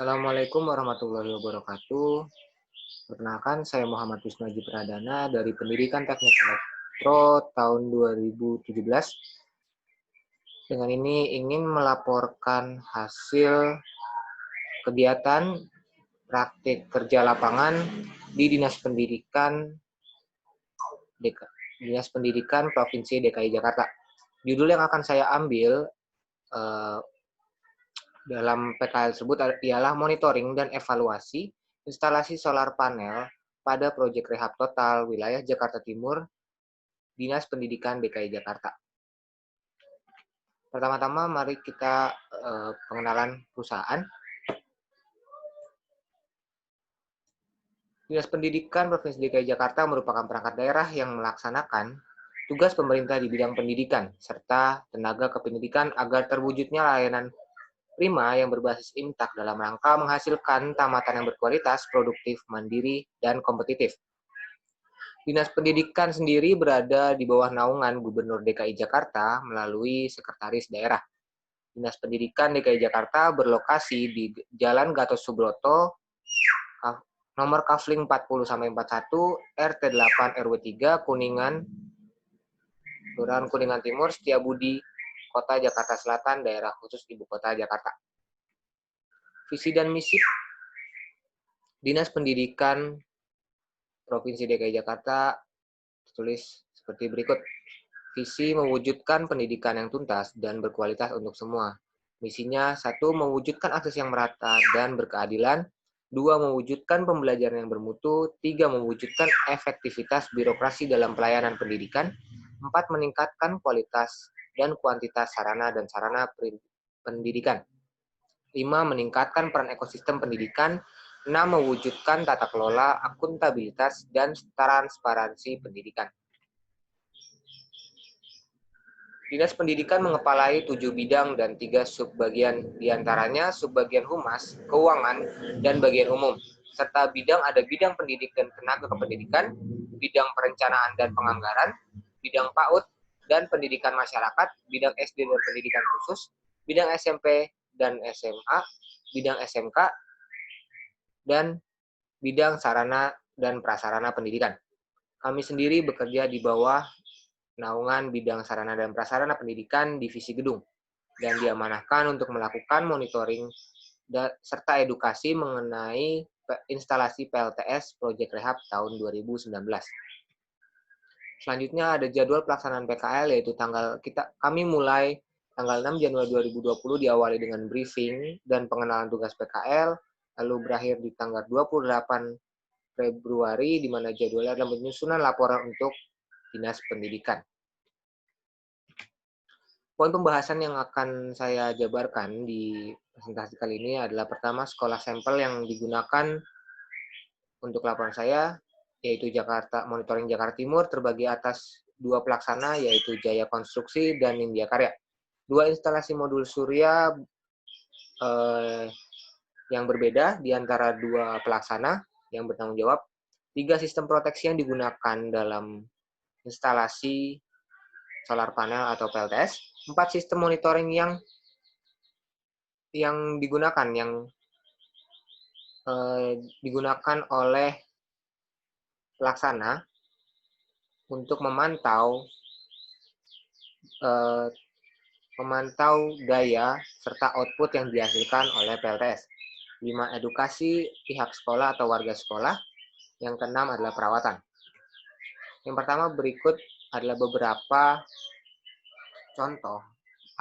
Assalamualaikum warahmatullahi wabarakatuh. Perkenalkan, saya Muhammad Wisnuaji Pradana dari Pendidikan Teknik Elektro tahun 2017. Dengan ini ingin melaporkan hasil kegiatan praktik kerja lapangan di Dinas Pendidikan Provinsi DKI Jakarta. Judul yang akan saya ambil dalam PKL tersebut ialah monitoring dan evaluasi instalasi solar panel pada proyek rehab total wilayah Jakarta Timur, Dinas Pendidikan DKI Jakarta. Pertama-tama mari kita pengenalan perusahaan. Dinas Pendidikan Provinsi DKI Jakarta merupakan perangkat daerah yang melaksanakan tugas pemerintah di bidang pendidikan serta tenaga kependidikan agar terwujudnya layanan prima yang berbasis IMTAK dalam rangka menghasilkan tamatan yang berkualitas, produktif, mandiri, dan kompetitif. Dinas Pendidikan sendiri berada di bawah naungan Gubernur DKI Jakarta melalui Sekretaris Daerah. Dinas Pendidikan DKI Jakarta berlokasi di Jalan Gatot Subroto, nomor Kafling 40-41, RT 8 RW 3, Kuningan, Kelurahan Kuningan Timur, Setiabudi, Kota Jakarta Selatan, Daerah Khusus Ibu Kota Jakarta. Visi dan misi Dinas Pendidikan Provinsi DKI Jakarta tertulis seperti berikut. Visi mewujudkan pendidikan yang tuntas dan berkualitas untuk semua. Misinya 1. Mewujudkan akses yang merata dan berkeadilan. 2. Mewujudkan pembelajaran yang bermutu. 3. Mewujudkan efektivitas birokrasi dalam pelayanan pendidikan. 4. Meningkatkan kualitas dan kuantitas sarana dan sarana pendidikan. 5. Meningkatkan peran ekosistem pendidikan. 6. Mewujudkan tata kelola, akuntabilitas, dan transparansi pendidikan. Dinas Pendidikan mengepalai 7 bidang dan 3 subbagian, diantaranya subbagian humas, keuangan, dan bagian umum. Serta ada bidang pendidik dan tenaga kependidikan, bidang perencanaan dan penganggaran, bidang PAUD dan pendidikan masyarakat, bidang SD dan pendidikan khusus, bidang SMP dan SMA, bidang SMK, dan bidang sarana dan prasarana pendidikan. Kami sendiri bekerja di bawah naungan bidang sarana dan prasarana pendidikan Divisi Gedung dan diamanahkan untuk melakukan monitoring serta edukasi mengenai instalasi PLTS Proyek Rehab tahun 2019. Selanjutnya ada jadwal pelaksanaan PKL yaitu kami mulai tanggal 6 Januari 2020 diawali dengan briefing dan pengenalan tugas PKL, lalu berakhir di tanggal 28 Februari di mana jadwalnya adalah penyusunan laporan untuk Dinas Pendidikan. Poin pembahasan yang akan saya jabarkan di presentasi kali ini adalah pertama, sekolah sampel yang digunakan untuk laporan saya, yaitu Monitoring Jakarta Timur, terbagi atas 2 pelaksana, yaitu Jaya Konstruksi dan Nindya Karya. 2 instalasi modul surya yang berbeda di antara 2 pelaksana yang bertanggung jawab. 3 sistem proteksi yang digunakan dalam instalasi solar panel atau PLTS. 4 sistem monitoring yang digunakan oleh pelaksana untuk memantau daya serta output yang dihasilkan oleh PLTS. 5. Edukasi pihak sekolah atau warga sekolah. Yang keenam adalah perawatan. Yang pertama berikut adalah beberapa contoh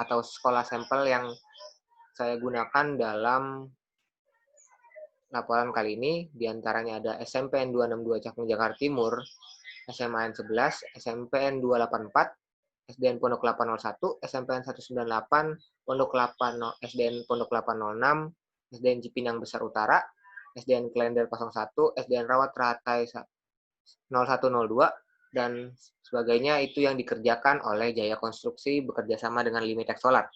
atau sekolah sampel yang saya gunakan dalam laporan kali ini. Di antaranya ada SMPN 262 Cakung Jakarta Timur, SMAN 11, SMPN 284, SDN Pondok Kelapa 01, SMPN 198, SDN Pondok Kelapa 06, SDN Cipinang Besar Utara, SDN Klender 01, SDN Rawat Teratai 0102, dan sebagainya. Itu yang dikerjakan oleh Jaya Konstruksi bekerjasama dengan Limitex Solar.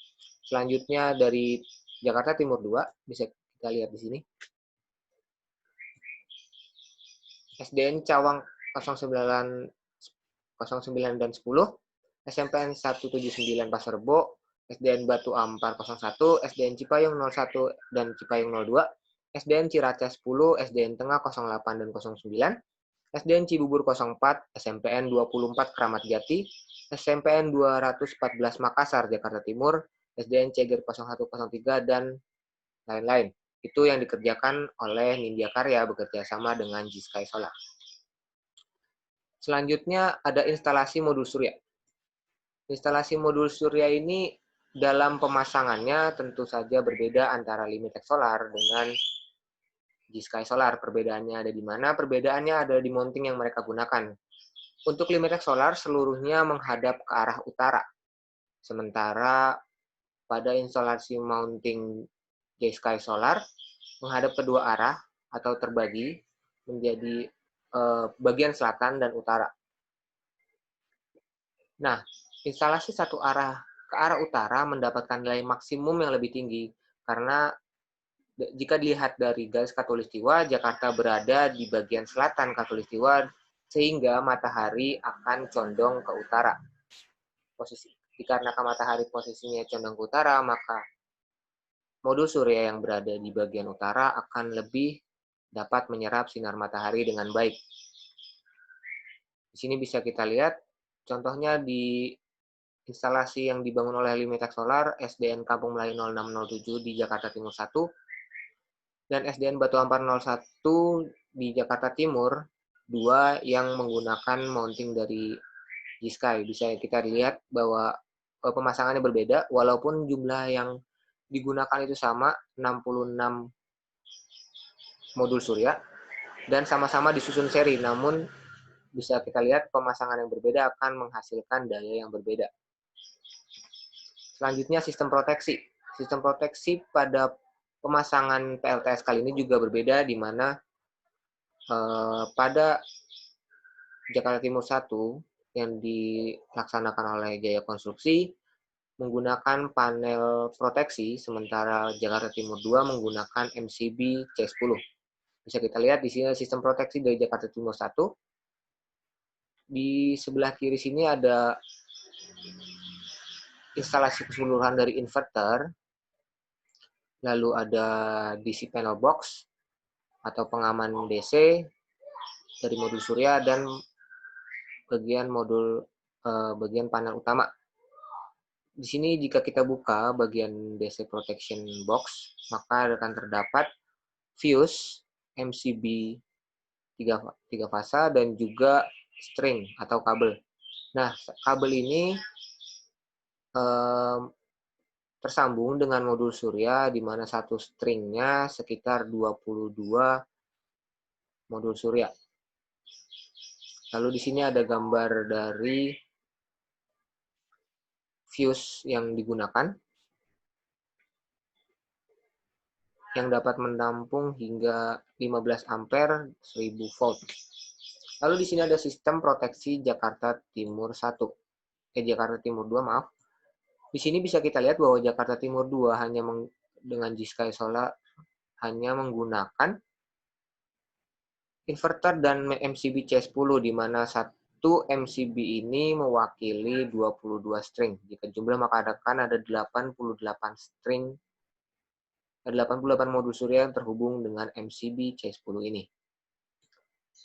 Selanjutnya dari Jakarta Timur 2, bisa kita lihat di sini. SDN Cawang 09 dan 10, SMPN 179 Pasar Rebo, SDN Batu Ampar 01, SDN Cipayung 01 dan Cipayung 02, SDN Ciracas 10, SDN Tengah 08 dan 09, SDN Cibubur 04, SMPN 24 Kramat Jati, SMPN 214 Makassar, Jakarta Timur, SDN Ceger 0103, dan lain-lain. Itu yang dikerjakan oleh Nindya Karya bekerja sama dengan G-Sky Solar. Selanjutnya ada instalasi modul surya. Instalasi modul surya ini dalam pemasangannya tentu saja berbeda antara Limitek Solar dengan G-Sky Solar. Perbedaannya ada di mana? Perbedaannya ada di mounting yang mereka gunakan. Untuk Limitek Solar seluruhnya menghadap ke arah utara. Sementara pada instalasi mounting G-Sky Solar menghadap kedua arah atau terbagi menjadi bagian selatan dan utara. Nah, instalasi satu arah ke arah utara mendapatkan nilai maksimum yang lebih tinggi karena jika dilihat dari garis khatulistiwa, Jakarta berada di bagian selatan khatulistiwa sehingga matahari akan condong ke utara. Dikarenakan matahari posisinya condong ke utara, maka modul surya yang berada di bagian utara akan lebih dapat menyerap sinar matahari dengan baik. Di sini bisa kita lihat, contohnya di instalasi yang dibangun oleh Limitek Solar, SDN Kampung Melayu 0607 di Jakarta Timur 1, dan SDN Batu Ampar 01 di Jakarta Timur 2 yang menggunakan mounting dari G-Sky. Bisa kita lihat bahwa pemasangannya berbeda, walaupun jumlah yang digunakan itu sama, 66 modul surya, dan sama-sama disusun seri, namun bisa kita lihat pemasangan yang berbeda akan menghasilkan daya yang berbeda. Selanjutnya sistem proteksi. Sistem proteksi pada pemasangan PLTS kali ini juga berbeda, di mana pada Jakarta Timur 1 yang dilaksanakan oleh Jaya Konstruksi menggunakan panel proteksi, sementara Jakarta Timur 2 menggunakan MCB C10. Bisa kita lihat di sini sistem proteksi dari Jakarta Timur 1. Di sebelah kiri sini ada instalasi keseluruhan dari inverter, lalu ada DC panel box atau pengaman DC dari modul surya, dan bagian panel utama. Di sini jika kita buka bagian DC protection box, maka akan terdapat fuse, MCB 3 fasa, dan juga string atau kabel. Nah, kabel ini tersambung dengan modul surya, di mana satu stringnya sekitar 22 modul surya. Lalu di sini ada gambar dari fuse yang digunakan, yang dapat menampung hingga 15 ampere 1000 volt. Lalu di sini ada sistem proteksi Jakarta Timur 1. Jakarta Timur 2, maaf. Di sini bisa kita lihat bahwa Jakarta Timur 2 dengan G-Sky Solar hanya menggunakan inverter dan MCB C10, di mana satu MCB ini mewakili 22 string. Jika jumlah maka akan ada 88 string, 88 modul surya yang terhubung dengan MCB C10 ini.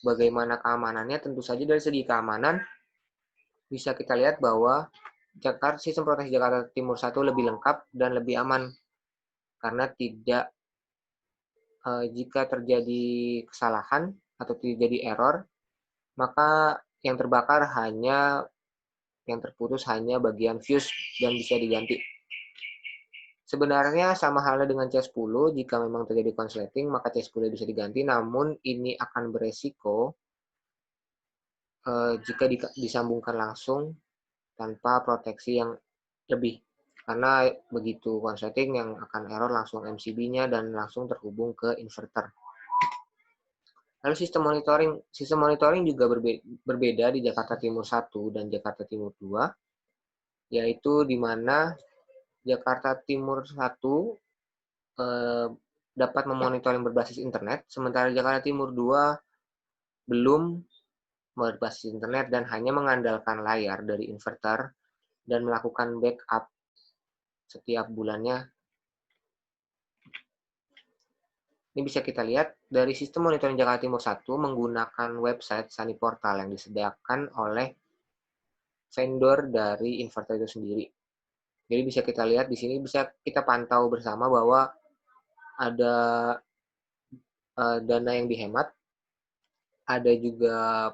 Bagaimana keamanannya? Tentu saja dari segi keamanan bisa kita lihat bahwa sistem proteksi Jakarta Timur 1 lebih lengkap dan lebih aman karena jika terjadi kesalahan atau terjadi error, maka yang terputus hanya bagian fuse dan bisa diganti. Sebenarnya sama halnya dengan C10, jika memang terjadi konsleting, maka C10 bisa diganti, namun ini akan beresiko jika disambungkan langsung tanpa proteksi yang lebih. Karena begitu konsleting, yang akan error langsung MCB-nya dan langsung terhubung ke inverter. Lalu sistem monitoring juga berbeda di Jakarta Timur 1 dan Jakarta Timur 2, yaitu di mana Jakarta Timur 1 dapat memonitoring berbasis internet, sementara Jakarta Timur 2 belum berbasis internet dan hanya mengandalkan layar dari inverter dan melakukan backup setiap bulannya. Ini bisa kita lihat dari sistem monitoring Jakarta Timur 1 menggunakan website Sunny Portal yang disediakan oleh vendor dari inverter itu sendiri. Jadi bisa kita lihat di sini, bisa kita pantau bersama bahwa ada dana yang dihemat, ada juga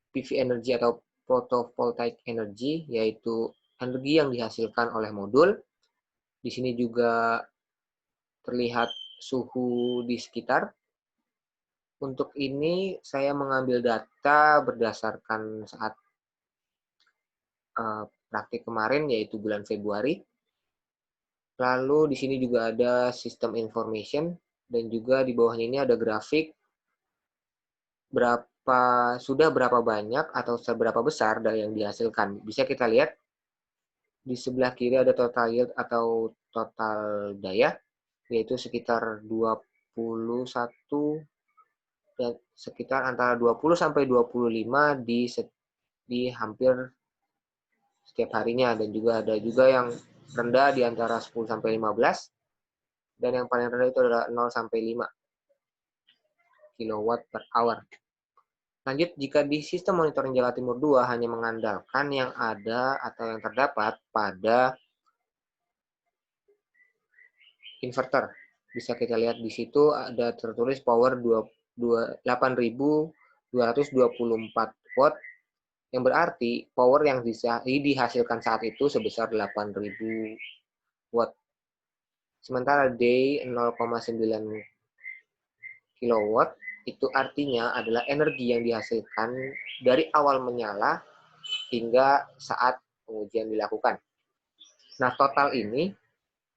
PV energy atau photovoltaic energy, yaitu energi yang dihasilkan oleh modul. Di sini juga terlihat suhu di sekitar. Untuk ini saya mengambil data berdasarkan saat praktik kemarin, yaitu bulan Februari. Lalu di sini juga ada sistem information, dan juga di bawahnya ini ada grafik berapa banyak atau seberapa besar daya yang dihasilkan. Bisa kita lihat di sebelah kiri ada total yield atau total daya, yaitu sekitar 21 dan sekitar antara 20 sampai 25 di hampir setiap harinya, dan juga ada juga yang rendah di antara 10 sampai 15, dan yang paling rendah itu adalah 0 sampai 5 kilowatt per hour. Lanjut, jika di sistem monitoring Jawa Timur 2 hanya mengandalkan yang ada atau yang terdapat pada inverter. Bisa kita lihat di situ ada tertulis power 8.224 watt, yang berarti power yang dihasilkan saat itu sebesar 8.000 watt. Sementara day 0,9 kilowatt itu artinya adalah energi yang dihasilkan dari awal menyala hingga saat pengujian dilakukan. Nah, total ini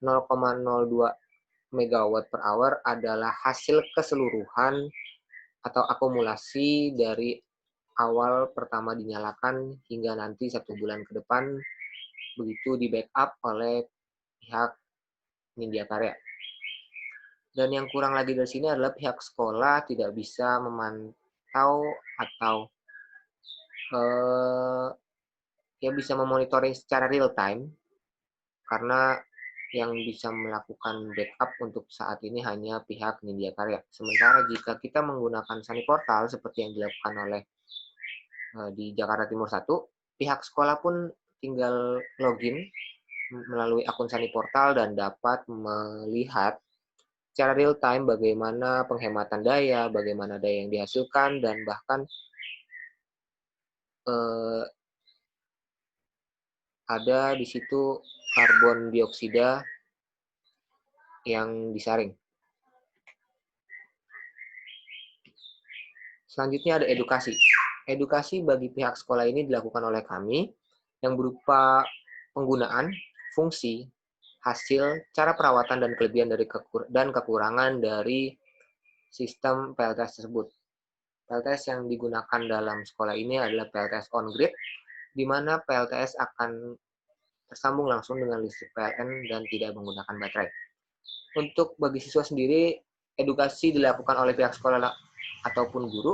0,02 megawatt per hour adalah hasil keseluruhan atau akumulasi dari awal pertama dinyalakan hingga nanti 1 bulan ke depan, begitu di backup oleh pihak Nindya Karya. Dan yang kurang lagi dari sini adalah pihak sekolah tidak bisa memantau atau ya bisa memonitoring secara real time, karena yang bisa melakukan backup untuk saat ini hanya pihak Nindya Karya. Sementara jika kita menggunakan Sunny Portal seperti yang dilakukan oleh di Jakarta Timur 1, pihak sekolah pun tinggal login melalui akun Sunny Portal dan dapat melihat secara real time bagaimana penghematan daya, bagaimana daya yang dihasilkan, dan bahkan ada di situ karbon dioksida yang disaring. Selanjutnya ada edukasi. Edukasi bagi pihak sekolah ini dilakukan oleh kami yang berupa penggunaan, fungsi, hasil, cara perawatan dan kelebihan dan kekurangan dari sistem PLTS tersebut. PLTS yang digunakan dalam sekolah ini adalah PLTS on-grid, di mana PLTS akan tersambung langsung dengan listrik PLN dan tidak menggunakan baterai. Untuk bagi siswa sendiri, edukasi dilakukan oleh pihak sekolah ataupun guru.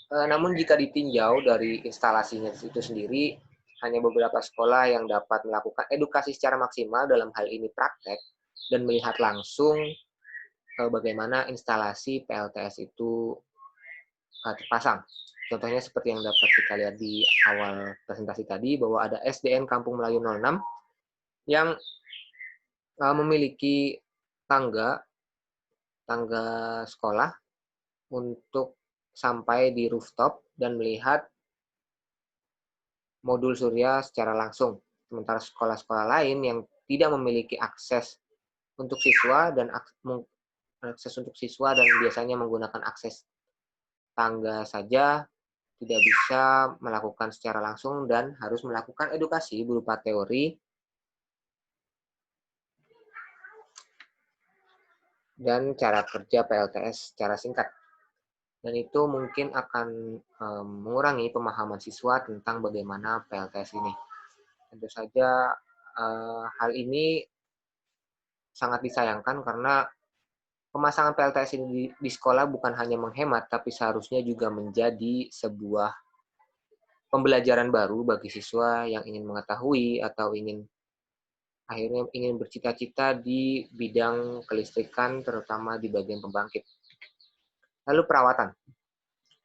Namun jika ditinjau dari instalasinya itu sendiri, hanya beberapa sekolah yang dapat melakukan edukasi secara maksimal, dalam hal ini praktek, dan melihat langsung bagaimana instalasi PLTS itu terpasang. Contohnya seperti yang dapat kita lihat di awal presentasi tadi, bahwa ada SDN Kampung Melayu 06 yang memiliki tangga sekolah untuk sampai di rooftop dan melihat modul surya secara langsung. Sementara sekolah-sekolah lain yang tidak memiliki akses untuk siswa dan biasanya menggunakan akses tangga saja, tidak bisa melakukan secara langsung dan harus melakukan edukasi berupa teori dan cara kerja PLTS secara singkat. Dan itu mungkin akan mengurangi pemahaman siswa tentang bagaimana PLTS ini. Tentu saja hal ini sangat disayangkan karena pemasangan PLTS ini di sekolah bukan hanya menghemat, tapi seharusnya juga menjadi sebuah pembelajaran baru bagi siswa yang ingin mengetahui atau ingin akhirnya ingin bercita-cita di bidang kelistrikan, terutama di bagian pembangkit. Lalu perawatan.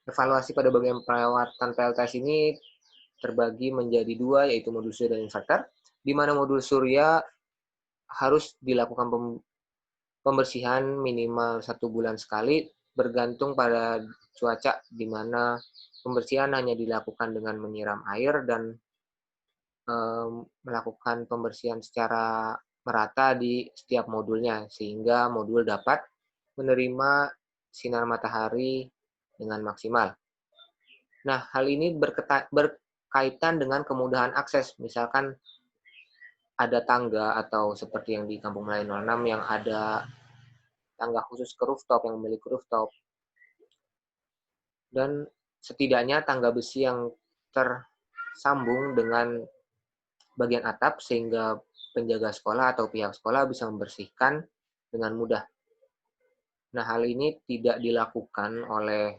Evaluasi pada bagian perawatan PLTS ini terbagi menjadi dua, yaitu modul surya dan inverter, di mana modul surya harus dilakukan pembersihan minimal 1 bulan sekali, bergantung pada cuaca, di mana pembersihan hanya dilakukan dengan menyiram air dan melakukan pembersihan secara merata di setiap modulnya, sehingga modul dapat menerima sinar matahari dengan maksimal. Nah, hal ini berkaitan dengan kemudahan akses. Misalkan ada tangga atau seperti yang di Kampung Melayu 06 yang ada tangga khusus ke rooftop, yang memiliki rooftop. Dan setidaknya tangga besi yang tersambung dengan bagian atap sehingga penjaga sekolah atau pihak sekolah bisa membersihkan dengan mudah. Nah, hal ini tidak dilakukan oleh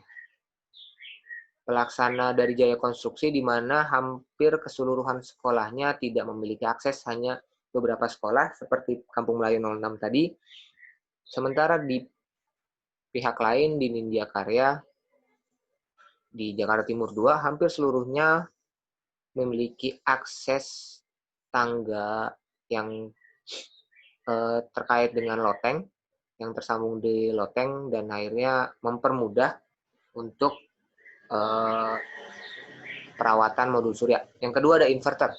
pelaksana dari Jaya Konstruksi, di mana hampir keseluruhan sekolahnya tidak memiliki akses, hanya beberapa sekolah seperti Kampung Melayu 06 tadi. Sementara di pihak lain di Nindya Karya di Jakarta Timur 2 hampir seluruhnya memiliki akses tangga yang terkait dengan loteng, yang tersambung di loteng, dan akhirnya mempermudah untuk perawatan modul surya. Yang kedua ada inverter.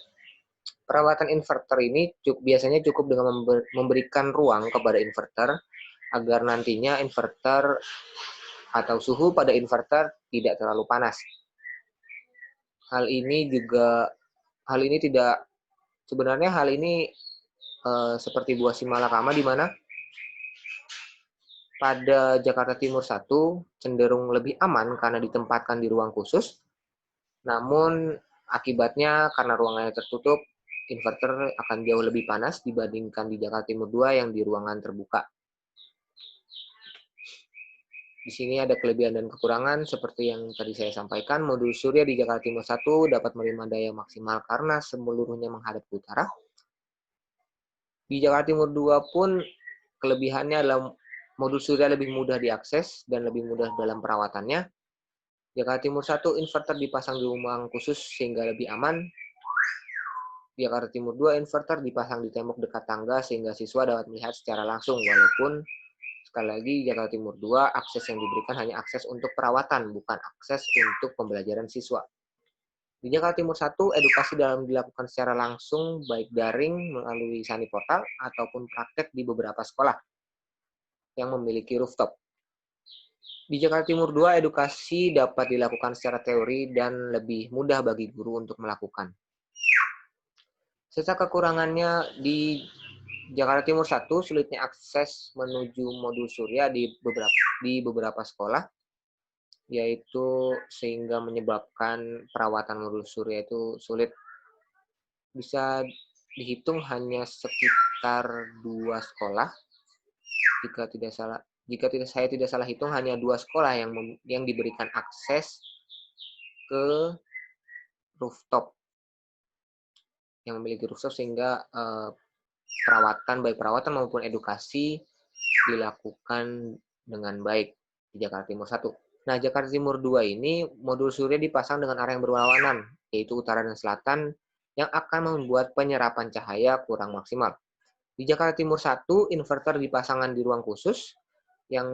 Perawatan inverter ini biasanya cukup dengan memberikan ruang kepada inverter agar nantinya inverter atau suhu pada inverter tidak terlalu panas. Hal ini seperti buah si malakama, di mana pada Jakarta Timur 1 cenderung lebih aman karena ditempatkan di ruang khusus. Namun akibatnya karena ruangannya tertutup, inverter akan jauh lebih panas dibandingkan di Jakarta Timur 2 yang di ruangan terbuka. Di sini ada kelebihan dan kekurangan seperti yang tadi saya sampaikan. Modul surya di Jakarta Timur 1 dapat menerima daya maksimal karena seluruhnya menghadap ke utara. Di Jakarta Timur 2 pun kelebihannya adalah modul surya lebih mudah diakses dan lebih mudah dalam perawatannya. Jakarta Timur 1 inverter dipasang di ruang khusus sehingga lebih aman. Jakarta Timur 2 inverter dipasang di tembok dekat tangga sehingga siswa dapat melihat secara langsung, walaupun sekali lagi Jakarta Timur 2 akses yang diberikan hanya akses untuk perawatan, bukan akses untuk pembelajaran siswa. Di Jakarta Timur 1 edukasi dalam dilakukan secara langsung baik daring melalui Sani Portal ataupun praktek di beberapa sekolah yang memiliki rooftop. Di Jakarta Timur 2, edukasi dapat dilakukan secara teori dan lebih mudah bagi guru untuk melakukan. Sisa kekurangannya di Jakarta Timur 1, sulitnya akses menuju modul surya di beberapa sekolah, yaitu sehingga menyebabkan perawatan modul surya itu sulit. Bisa dihitung hanya sekitar 2 sekolah, jika saya tidak salah hitung, hanya 2 sekolah yang diberikan akses ke rooftop, yang memiliki rooftop, sehingga baik perawatan maupun edukasi dilakukan dengan baik di Jakarta Timur 1. Nah, Jakarta Timur 2 ini modul surya dipasang dengan arah yang berlawanan, yaitu utara dan selatan, yang akan membuat penyerapan cahaya kurang maksimal. Di Jakarta Timur 1, inverter dipasangkan di ruang khusus, yang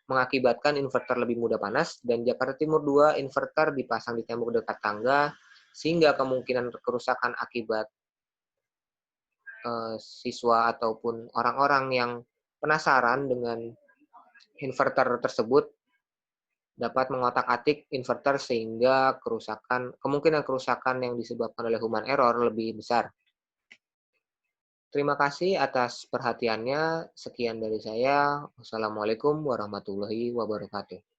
mengakibatkan inverter lebih mudah panas, dan Jakarta Timur 2 inverter dipasang di tembok dekat tangga, sehingga kemungkinan kerusakan akibat siswa ataupun orang-orang yang penasaran dengan inverter tersebut dapat mengotak-atik inverter sehingga kemungkinan kerusakan yang disebabkan oleh human error lebih besar. Terima kasih atas perhatiannya. Sekian dari saya. Wassalamualaikum warahmatullahi wabarakatuh.